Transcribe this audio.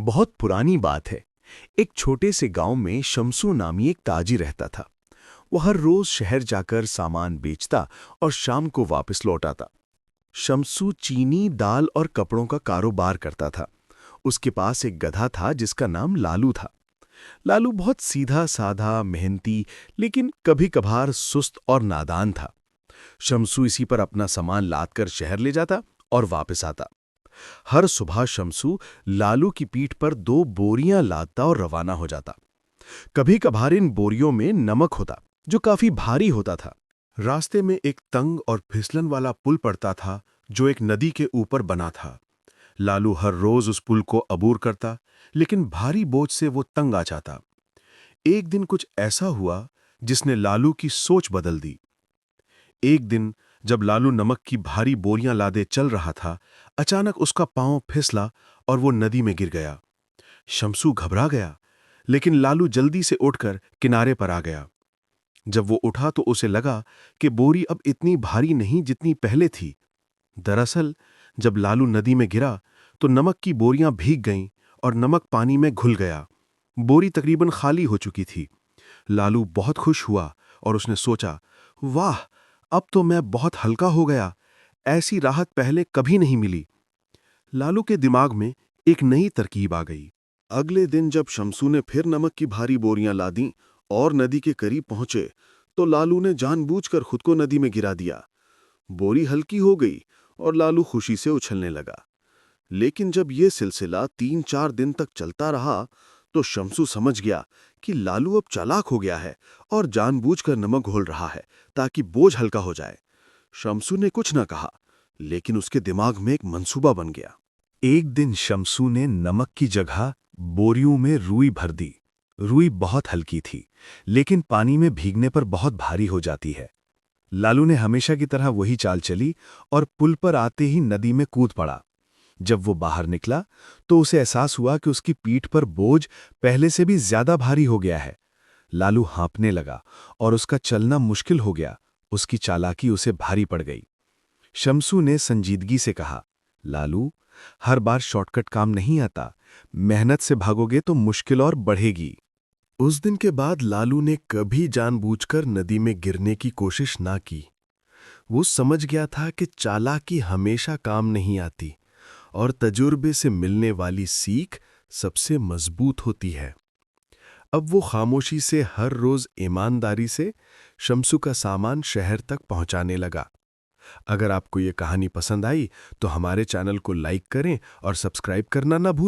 बहुत पुरानी बात है। एक छोटे से गांव में शमसू नामी एक ताजी रहता था। वो हर रोज शहर जाकर सामान बेचता और शाम को वापस लौट आता। शमसू चीनी, दाल और कपड़ों का कारोबार करता था। उसके पास एक गधा था जिसका नाम लालू था। लालू बहुत सीधा साधा, मेहनती, लेकिन कभी कभार सुस्त और नादान था। शमसू इसी पर अपना सामान लाद कर शहर ले जाता और वापस आता। हर सुबह शमसू लालू की पीठ पर 2 बोरियां लादता और रवाना हो जाता। कभी कभार इन बोरियों में नमक होता जो काफी भारी होता था। रास्ते में एक तंग और फिसलन वाला पुल पड़ता था जो एक नदी के ऊपर बना था। लालू हर रोज उस पुल को अबूर करता, लेकिन भारी बोझ से वो तंग आ जाता। एक दिन कुछ ऐसा हुआ जिसने लालू की सोच बदल दी। एक दिन जब लालू नमक की भारी बोरियां लादे चल रहा था, अचानक उसका पांव फिसला और वो नदी में गिर गया। शमसू घबरा गया, लेकिन लालू जल्दी से उठकर किनारे पर आ गया। जब वो उठा तो उसे लगा कि बोरी अब इतनी भारी नहीं जितनी पहले थी। दरअसल जब लालू नदी में गिरा तो नमक की बोरियां भीग गईं और नमक पानी में घुल गया। बोरी तकरीबन खाली हो चुकी थी। लालू बहुत खुश हुआ और उसने सोचा, वाह, अब तो मैं बहुत हल्का हो गया। ऐसी राहत पहले कभी नहीं मिली। लालू के दिमाग में एक नई तरकीब आ गई। अगले दिन जब शमसू ने फिर नमक की भारी बोरियां लादीं और नदी के करीब पहुंचे, तो लालू ने जानबूझकर खुद को नदी में गिरा दिया। बोरी हल्की हो गई और लालू खुशी से उछलने लगा। लेकिन जब यह सिलसिला 3-4 दिन तक चलता रहा, तो शमसू समझ गया कि लालू अब चालाक हो गया है और जानबूझकर नमक घोल रहा है ताकि बोझ हल्का हो जाए। शमसू ने कुछ न कहा, लेकिन उसके दिमाग में एक मंसूबा बन गया। एक दिन शमसू ने नमक की जगह बोरियों में रुई भर दी। रुई बहुत हल्की थी, लेकिन पानी में भीगने पर बहुत भारी हो जाती है। लालू ने हमेशा की तरह वही चाल चली और पुल पर आते ही नदी में कूद पड़ा। जब वो बाहर निकला तो उसे एहसास हुआ कि उसकी पीठ पर बोझ पहले से भी ज्यादा भारी हो गया है। लालू हाँफने लगा और उसका चलना मुश्किल हो गया। उसकी चालाकी उसे भारी पड़ गई। शमसू ने संजीदगी से कहा, लालू, हर बार शॉर्टकट काम नहीं आता। मेहनत से भागोगे तो मुश्किल और बढ़ेगी। उस दिन के बाद लालू ने कभी जानबूझकर नदी में गिरने की कोशिश ना की। वो समझ गया था कि चालाकी हमेशा काम नहीं आती और तजुर्बे से मिलने वाली सीख सबसे मजबूत होती है। अब वो खामोशी से हर रोज ईमानदारी से शमसू का सामान शहर तक पहुंचाने लगा। अगर आपको ये कहानी पसंद आई तो हमारे चैनल को लाइक करें और सब्सक्राइब करना ना भूलें।